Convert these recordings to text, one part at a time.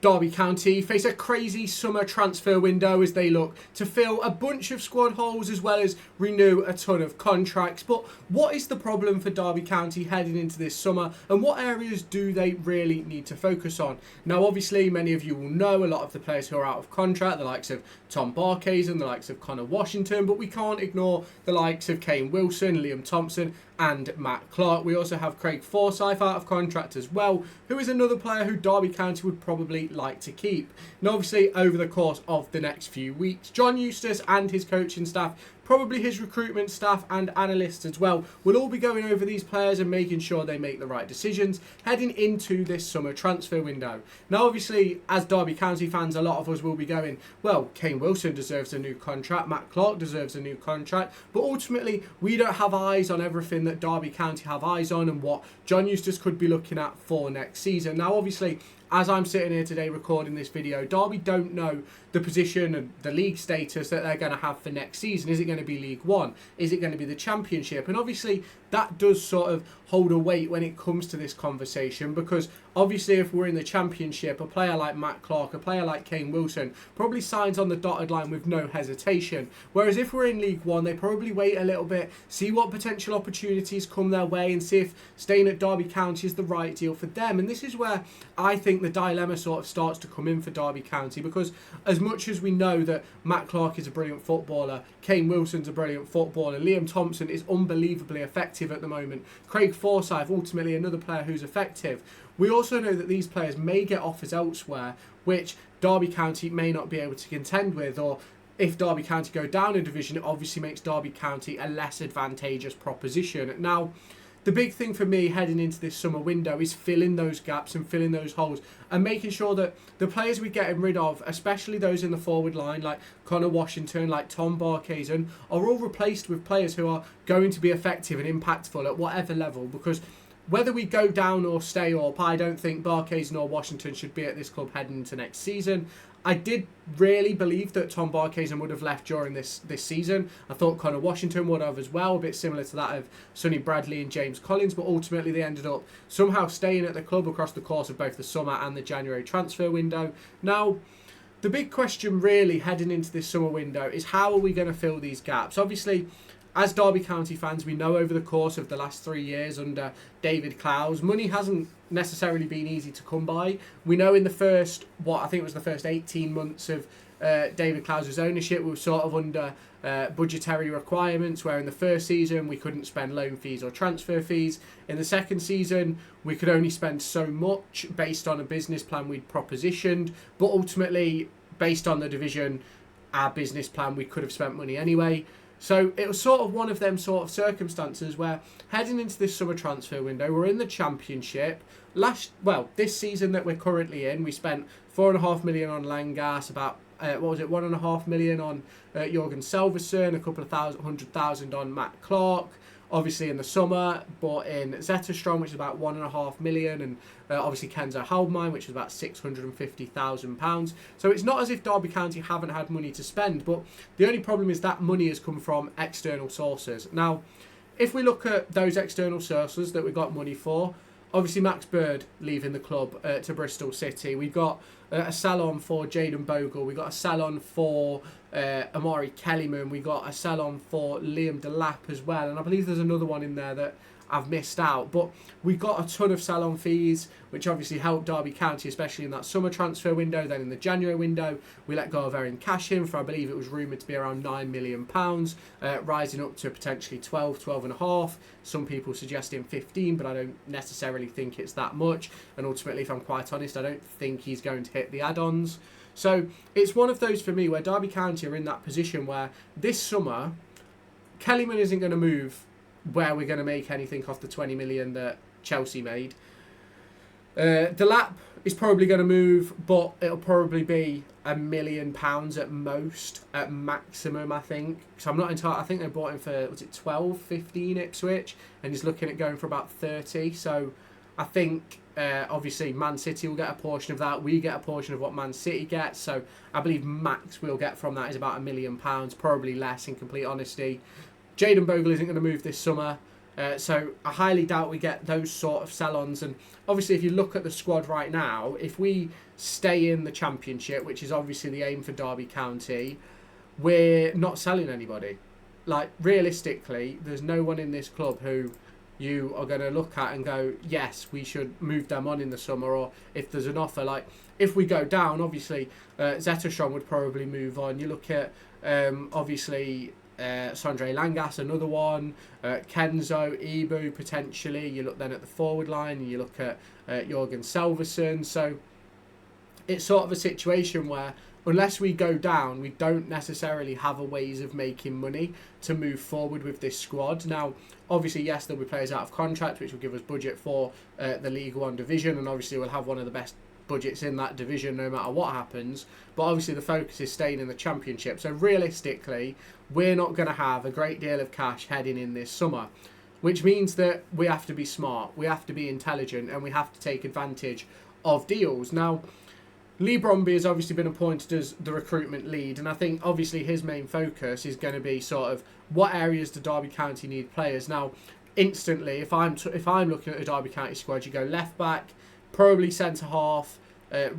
Derby County face a crazy summer transfer window as they look to fill a bunch of squad holes as well as renew a ton of contracts. But what is the problem for Derby County heading into this summer, and what areas do they really need to focus on? Now, obviously, many of you will know a lot of the players who are out of contract, the likes of Tom Barkhazen, the likes of Connor Washington, but we can't ignore the likes of Kane Wilson, Liam Thompson and Matt Clarke. We also have Craig Forsyth out of contract as well, who is another player who Derby County would probably like to keep. And obviously, over the course of the next few weeks, John Eustace and his coaching staff, probably his recruitment staff and analysts as well, will all be going over these players and making sure they make the right decisions heading into this summer transfer window. Now, obviously, as Derby County fans, a lot of us will be going, well, Kane Wilson deserves a new contract, Matt Clarke deserves a new contract, but ultimately, we don't have eyes on everything that Derby County have eyes on and what John Eustace could be looking at for next season. Now, obviously, as I'm sitting here today recording this video, Derby don't know the position and the league status that they're going to have for next season. Is it going to be League One? Is it going to be the Championship? And obviously, that does sort of hold a weight when it comes to this conversation, because obviously if we're in the Championship, a player like Matt Clarke, a player like Kane Wilson probably signs on the dotted line with no hesitation. Whereas if we're in League One, they probably wait a little bit, see what potential opportunities come their way and see if staying at Derby County is the right deal for them. And this is where I think the dilemma sort of starts to come in for Derby County, because as much as we know that Matt Clarke is a brilliant footballer, Kane Wilson's a brilliant footballer, Liam Thompson is unbelievably effective at the moment, Craig Forsyth, ultimately another player who's effective, we also know that these players may get offers elsewhere which Derby County may not be able to contend with, or if Derby County go down a division, it obviously makes Derby County a less advantageous proposition. Now, the big thing for me heading into this summer window is filling those gaps and filling those holes and making sure that the players we're getting rid of, especially those in the forward line like Connor Washington, like Tom Barkhazen, are all replaced with players who are going to be effective and impactful at whatever level, because whether we go down or stay up, I don't think Barkhazen or Washington should be at this club heading into next season. I did really believe that Tom Barkhazen would have left during this season. I thought Connor Washington would have as well, a bit similar to that of Sonny Bradley and James Collins, but ultimately they ended up somehow staying at the club across the course of both the summer and the January transfer window. Now, the big question really heading into this summer window is how are we going to fill these gaps? Obviously, as Derby County fans, we know over the course of the last 3 years under David Clowes, money hasn't necessarily been easy to come by. We know in the first, I think it was the first 18 months of David Clowes' ownership, we were sort of under budgetary requirements, where in the first season we couldn't spend loan fees or transfer fees. In the second season, we could only spend so much based on a business plan we'd propositioned, but ultimately, based on the division, our business plan, we could have spent money anyway. So it was sort of one of them sort of circumstances where heading into this summer transfer window, we're in the Championship. This season that we're currently in, we spent $4.5 million on Langas, about $1.5 million on Jorgen Selverson, a couple of $100,000 on Matt Clarke. Obviously in the summer, bought in Zetterstrom, which is about $1.5 million, and obviously Kenzo Halbmine, which is about £650,000. So it's not as if Derby County haven't had money to spend, but the only problem is that money has come from external sources. Now, if we look at those external sources that we got money for, obviously Max Bird leaving the club to Bristol City. We've got a sell-on for Jayden Bogle. We got a sell-on for Amari Kellyman. We got a sell-on for Liam Delap as well. And I believe there's another one in there that I've missed out. But we got a ton of sell-on fees, which obviously helped Derby County, especially in that summer transfer window. Then in the January window, we let go of Erin Cashin for, I believe it was rumoured to be around £9 million, rising up to potentially 12.5. Some people suggesting 15, but I don't necessarily think it's that much. And ultimately, if I'm quite honest, I don't think he's going to hit the add-ons. So it's one of those for me where Derby County are in that position where this summer, Kellyman isn't going to move where we're going to make anything off the 20 million that Chelsea made. Delap is probably going to move, but it'll probably be £1 million at most, at maximum, I think. So I'm not entirely. I think they bought him for 12, 15 Ipswich, and he's looking at going for about 30. So I think obviously Man City will get a portion of that. We get a portion of what Man City gets. So I believe max we'll get from that is about £1 million, probably less in complete honesty. Jayden Bogle isn't going to move this summer. So I highly doubt we get those sort of sell-ons. And obviously, if you look at the squad right now, if we stay in the Championship, which is obviously the aim for Derby County, we're not selling anybody. Like, realistically, there's no one in this club who you are going to look at and go, yes, we should move them on in the summer. Or if there's an offer, like, if we go down, obviously, Zetterstrom would probably move on. You look at, obviously, Sondre Langas, another one, Kenzo, Ibu, potentially. You look then at the forward line, and you look at Jorgen Selverson. So it's sort of a situation where unless we go down, we don't necessarily have a ways of making money to move forward with this squad. Now, obviously, yes, there'll be players out of contract, which will give us budget for the League One division, and obviously we'll have one of the best budgets in that division no matter what happens. But obviously the focus is staying in the Championship. So realistically, we're not going to have a great deal of cash heading in this summer, which means that we have to be smart, we have to be intelligent, and we have to take advantage of deals. Now, Lee Bromby has obviously been appointed as the recruitment lead, and I think obviously his main focus is going to be sort of what areas do Derby County need players. Now, instantly, if I'm looking at a Derby County squad, you go left back, probably centre half,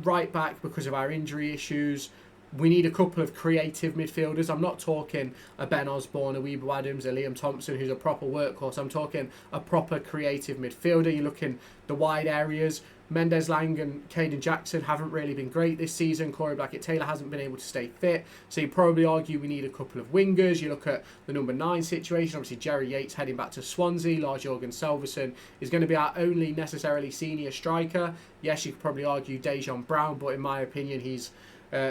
right back because of our injury issues. We need a couple of creative midfielders. I'm not talking a Ben Osborne, a Weebo Adams, a Liam Thompson, who's a proper workhorse. I'm talking a proper creative midfielder. You look in the wide areas. Mendes Lang and Caden Jackson haven't really been great this season. Corey Blackett-Taylor hasn't been able to stay fit. So you probably argue we need a couple of wingers. You look at the number 9 situation. Obviously, Jerry Yates heading back to Swansea. Lars Jorgen Selverson is going to be our only necessarily senior striker. Yes, you could probably argue Dejan Brown, but in my opinion, he's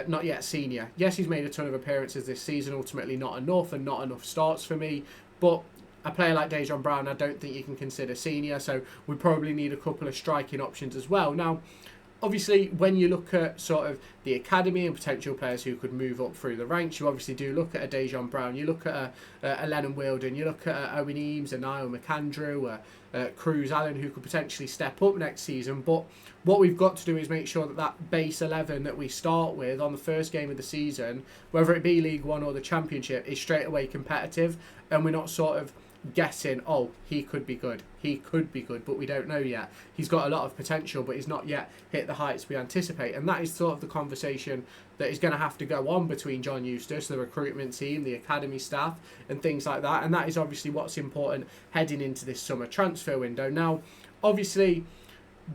not yet senior. Yes, he's made a ton of appearances this season, ultimately not enough and not enough starts for me. But a player like Dejan Brown, I don't think you can consider senior, so we probably need a couple of striking options as well. Now, obviously, when you look at sort of the academy and potential players who could move up through the ranks, you obviously do look at a Dejan Brown, you look at a Lennon Wilden, you look at a Owen Eames, a Niall McAndrew, a Cruz Allen, who could potentially step up next season. But what we've got to do is make sure that that base 11 that we start with on the first game of the season, whether it be League One or the Championship, is straight away competitive, and we're not sort of guessing, oh, he could be good, but we don't know yet. He's got a lot of potential, but he's not yet hit the heights we anticipate. And that is sort of the conversation that is going to have to go on between John Eustace, the recruitment team, the academy staff, and things like that. And that is obviously what's important heading into this summer transfer window. Now, obviously,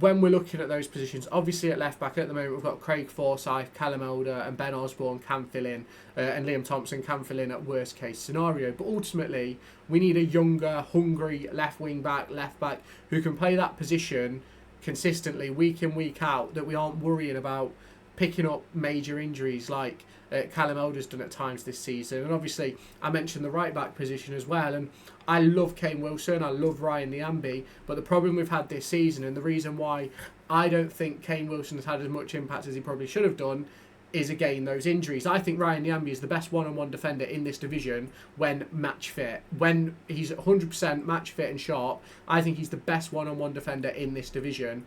when we're looking at those positions, obviously at left back at the moment we've got Craig Forsyth, Callum Elder and Ben Osborne can fill in, and Liam Thompson can fill in at worst case scenario. But ultimately we need a younger, hungry left back who can play that position consistently week in, week out, that we aren't worrying about picking up major injuries like Callum Elder's done at times this season. And obviously I mentioned the right back position as well, and I love Kane Wilson, I love Ryan Niambi, but the problem we've had this season, and the reason why I don't think Kane Wilson has had as much impact as he probably should have done, is again those injuries. I think Ryan Niambi is the best one-on-one defender in this division when match fit. When he's 100% match fit and sharp, I think he's the best one-on-one defender in this division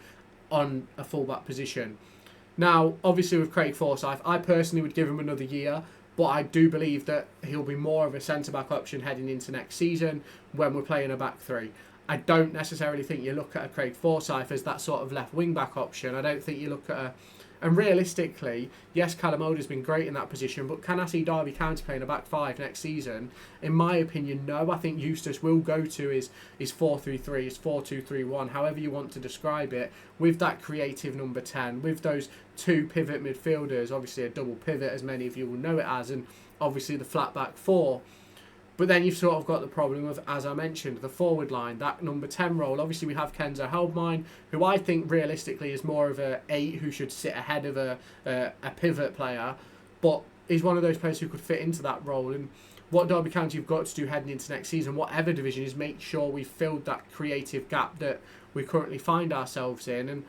on a full-back position. Now, obviously with Craig Forsyth, I personally would give him another year, but I do believe that he'll be more of a centre-back option heading into next season when we're playing a back three. I don't necessarily think you look at a Craig Forsyth as that sort of left wing-back option. I don't think you look at a... And realistically, yes, Callum Elder's been great in that position, but can I see Derby County playing a back five next season? In my opinion, no. I think Eustace will go to his 4-3-3, his 4-2-3-1, however you want to describe it, with that creative number 10, with those two pivot midfielders, obviously a double pivot, as many of you will know it as, and obviously the flat back four. But then you've sort of got the problem of, as I mentioned, the forward line, that number 10 role. Obviously, we have Kenzo Heldmine, who I think realistically is more of a 8 who should sit ahead of a pivot player, but is one of those players who could fit into that role. And what Derby County have got to do heading into next season, whatever division, is make sure we've filled that creative gap that we currently find ourselves in. And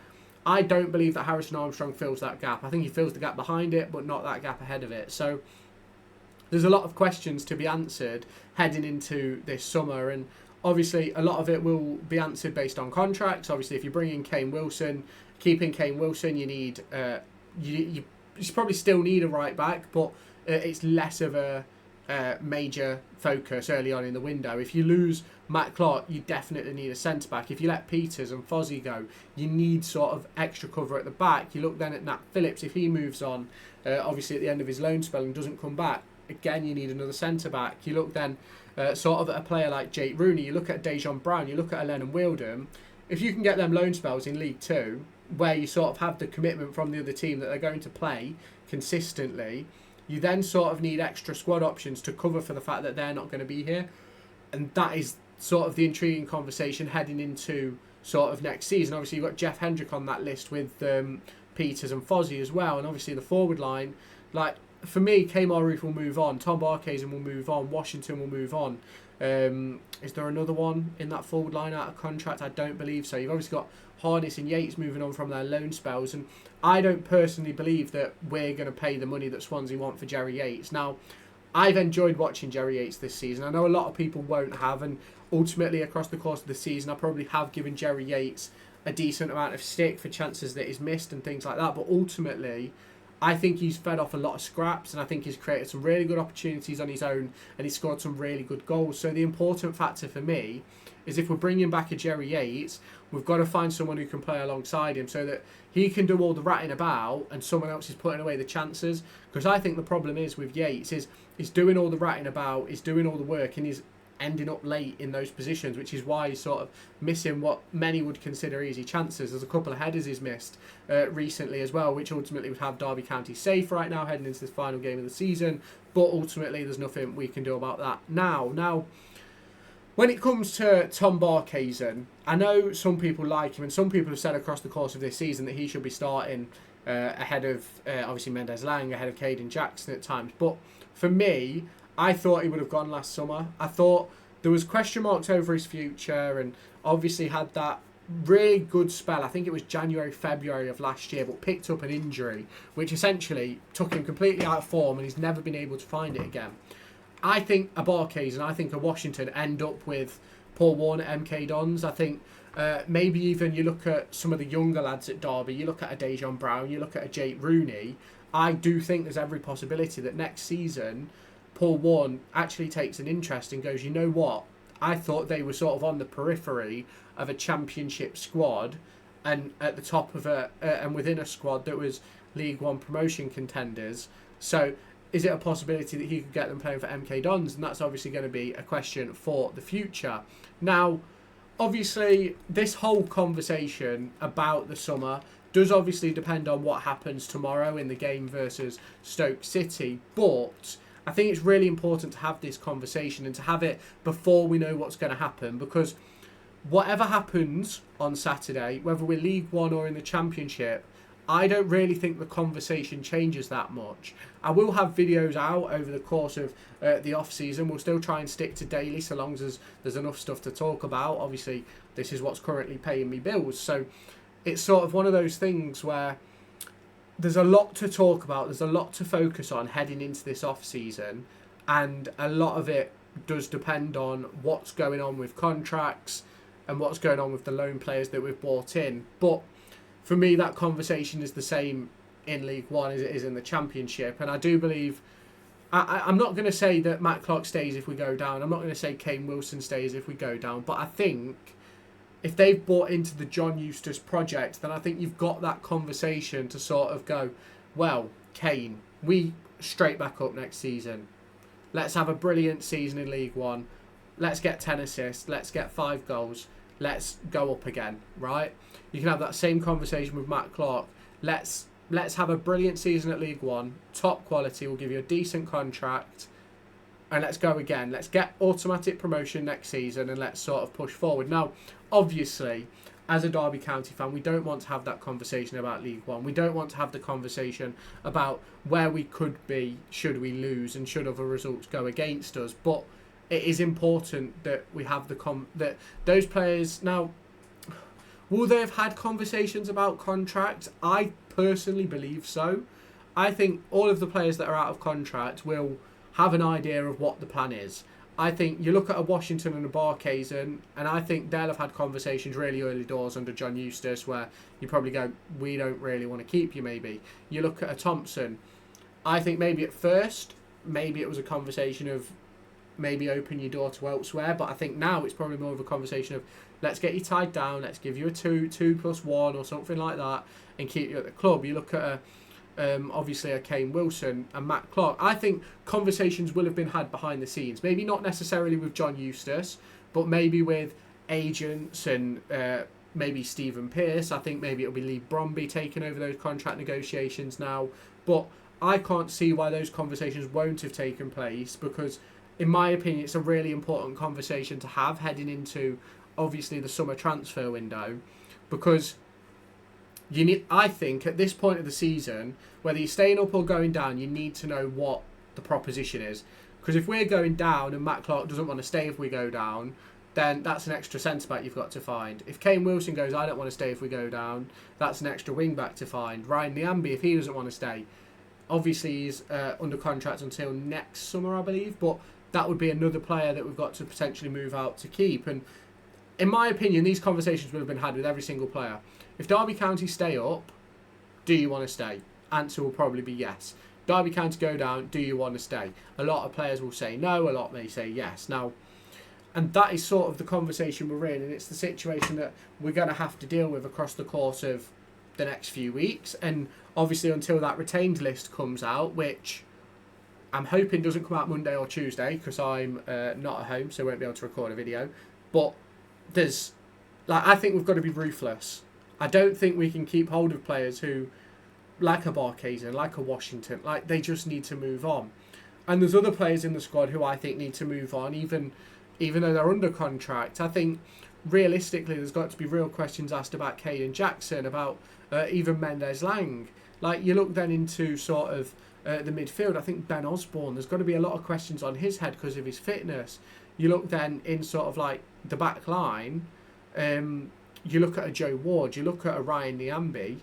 I don't believe that Harrison Armstrong fills that gap. I think he fills the gap behind it, but not that gap ahead of it. So there's a lot of questions to be answered heading into this summer, and obviously a lot of it will be answered based on contracts. Obviously, if you bring in Kane Wilson, keeping Kane Wilson, you probably still need a right back, but it's less of a major focus early on in the window. If you lose Matt Clarke, you definitely need a centre-back. If you let Pieters and Fozzie go, you need sort of extra cover at the back. You look then at Nat Phillips, if he moves on, obviously at the end of his loan spell and doesn't come back, again, you need another centre-back. You look then sort of at a player like Jake Rooney, you look at Dejan Brown, you look at Lennon Wildham. If you can get them loan spells in League Two, where you sort of have the commitment from the other team that they're going to play consistently, you then sort of need extra squad options to cover for the fact that they're not going to be here. And that is sort of the intriguing conversation heading into sort of next season. Obviously, you've got Jeff Hendrick on that list with Pieters and Fozzie as well. And obviously the forward line, like, for me, Kemar Roofe will move on. Tom Barkhazen will move on. Washington will move on. Is there another one in that forward line out of contract? I don't believe so. You've obviously got Harness and Yates moving on from their loan spells. And I don't personally believe that we're going to pay the money that Swansea want for Jerry Yates. Now, I've enjoyed watching Jerry Yates this season. I know a lot of people won't have. And ultimately, across the course of the season, I probably have given Jerry Yates a decent amount of stick for chances that he's missed and things like that. But ultimately, I think he's fed off a lot of scraps, and I think he's created some really good opportunities on his own, and he's scored some really good goals. So the important factor for me is if we're bringing back a Jerry Yates, we've got to find someone who can play alongside him so that he can do all the ratting about and someone else is putting away the chances. Because I think the problem is with Yates is he's doing all the ratting about, he's doing all the work, and he's ending up late in those positions, which is why he's sort of missing what many would consider easy chances. There's a couple of headers he's missed recently as well, which ultimately would have Derby County safe right now heading into this final game of the season, but ultimately there's nothing we can do about that now. When it comes to Tom Barkhazen, I know some people like him, and some people have said across the course of this season that he should be starting ahead of obviously Mendes Lang, ahead of Caden Jackson at times, but for me, I thought he would have gone last summer. I thought there was question marks over his future, and obviously had that really good spell. I think it was January, February of last year, but picked up an injury, which essentially took him completely out of form, and he's never been able to find it again. I think a Barkhazen and I think a Washington end up with Paul Warne at MK Dons. I think maybe even you look at some of the younger lads at Derby, you look at a Dejan Brown, you look at a Jake Rooney. I do think there's every possibility that next season Paul Warne actually takes an interest and goes, you know what, I thought they were sort of on the periphery of a championship squad and at the top of and within a squad that was League One promotion contenders. So is it a possibility that he could get them playing for MK Dons? And that's obviously going to be a question for the future. Now, obviously, this whole conversation about the summer does obviously depend on what happens tomorrow in the game versus Stoke City, but I think it's really important to have this conversation and to have it before we know what's going to happen, because whatever happens on Saturday, whether we're League One or in the Championship, I don't really think the conversation changes that much. I will have videos out over the course of the off-season. We'll still try and stick to daily so long as there's enough stuff to talk about. Obviously, this is what's currently paying me bills. So it's sort of one of those things where there's a lot to talk about. There's a lot to focus on heading into this off-season. And a lot of it does depend on what's going on with contracts and what's going on with the loan players that we've brought in. But for me, that conversation is the same in League One as it is in the Championship. And I do believe, I'm not going to say that Matt Clarke stays if we go down. I'm not going to say Kane Wilson stays if we go down. But I think if they've bought into the John Eustace project, then I think you've got that conversation to sort of go, well, Kane, we straight back up next season. Let's have a brilliant season in League One. Let's get 10 assists. Let's get 5 goals. Let's go up again, right? You can have that same conversation with Matt Clarke. Let's have a brilliant season at League One. Top quality. We'll give you a decent contract. And let's go again. Let's get automatic promotion next season and let's sort of push forward. Now, obviously, as a Derby County fan, we don't want to have that conversation about League One. We don't want to have the conversation about where we could be should we lose and should other results go against us. But it is important that we have that those players now. Will they have had conversations about contracts? I personally believe so. I think all of the players that are out of contract will have an idea of what the plan is. I think you look at a Washington and a Barkhazen, and I think they'll have had conversations really early doors under John Eustace where you probably go, we don't really want to keep you maybe. You look at a Thompson, I think maybe at first maybe it was a conversation of maybe open your door to elsewhere, but I think now it's probably more of a conversation of let's get you tied down, let's give you a 2+1 or something like that, and keep you at the club. You look at obviously a Kane Wilson and Matt Clarke. I think conversations will have been had behind the scenes, maybe not necessarily with John Eustace, but maybe with agents and maybe Stephen Pearce. I think maybe it'll be Lee Bromby taking over those contract negotiations now, but I can't see why those conversations won't have taken place, because in my opinion it's a really important conversation to have heading into obviously the summer transfer window, because you need, I think at this point of the season, whether you're staying up or going down, you need to know what the proposition is. Because if we're going down and Matt Clarke doesn't want to stay if we go down, then that's an extra centre back you've got to find. If Kane Wilson goes, I don't want to stay if we go down, that's an extra wing back to find. Ryan Niambi, if he doesn't want to stay, obviously he's under contract until next summer, I believe, but that would be another player that we've got to potentially move out to keep. And in my opinion, these conversations would have been had with every single player. If Derby County stay up, do you want to stay? Answer will probably be yes. Derby County go down, do you want to stay? A lot of players will say no, a lot may say yes. Now, and that is sort of the conversation we're in, and it's the situation that we're going to have to deal with across the course of the next few weeks. And obviously until that retained list comes out, which I'm hoping doesn't come out Monday or Tuesday, because I'm not at home, so I won't be able to record a video. But there's, like, I think we've got to be ruthless. I don't think we can keep hold of players who, like a Barkhazen, like a Washington, like they just need to move on. And there's other players in the squad who I think need to move on, even though they're under contract. I think realistically there's got to be real questions asked about Caden Jackson, about even Mendes Lang. Like, you look then into sort of the midfield, I think Ben Osborne, there's got to be a lot of questions on his head because of his fitness. You look then in sort of like the back line, you look at a Joe Ward, you look at a Ryan Niambi,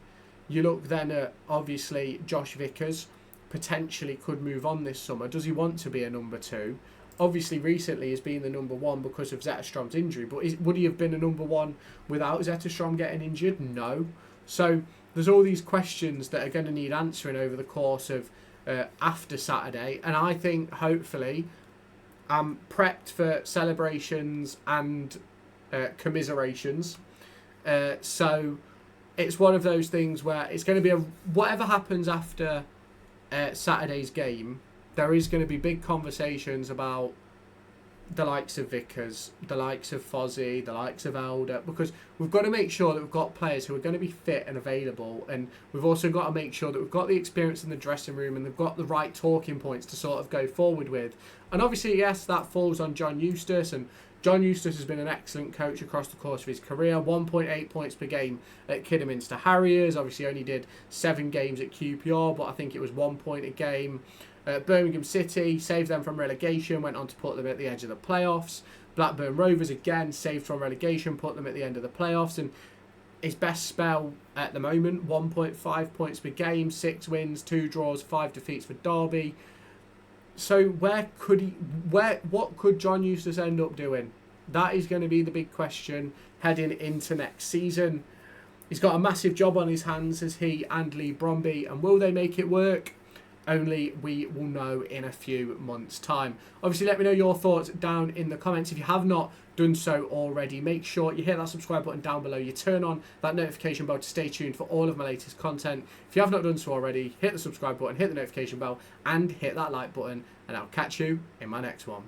you look then at obviously Josh Vickers, potentially could move on this summer. Does he want to be a number 2? Obviously recently he's been the number 1 because of Zetterstrom's injury, but would he have been a number 1 without Zetterstrom getting injured? No. So there's all these questions that are going to need answering over the course of after Saturday, and I think hopefully I'm prepped for celebrations and commiserations. So it's one of those things where it's going to be whatever happens after Saturday's game, there is going to be big conversations about the likes of Vickers, the likes of Fozzie, the likes of Elder, because we've got to make sure that we've got players who are going to be fit and available, and we've also got to make sure that we've got the experience in the dressing room and they've got the right talking points to sort of go forward with. And obviously, yes, that falls on John Eustace, and John Eustace has been an excellent coach across the course of his career. 1.8 points per game at Kidderminster Harriers. Obviously only did 7 games at QPR, but I think it was 1 point a game. Birmingham City saved them from relegation, went on to put them at the edge of the playoffs. Blackburn Rovers again saved from relegation, put them at the end of the playoffs. And his best spell at the moment, 1.5 points per game, 6 wins, 2 draws, 5 defeats for Derby. So what could John Eustace end up doing? That is going to be the big question heading into next season. He's got a massive job on his hands, as he and Lee Bromby, and will they make it work? Only we will know in a few months' time. Obviously, let me know your thoughts down in the comments. If you have not done so already, make sure you hit that subscribe button down below. You turn on that notification bell to stay tuned for all of my latest content. If you have not done so already, hit the subscribe button, hit the notification bell, and hit that like button, and I'll catch you in my next one.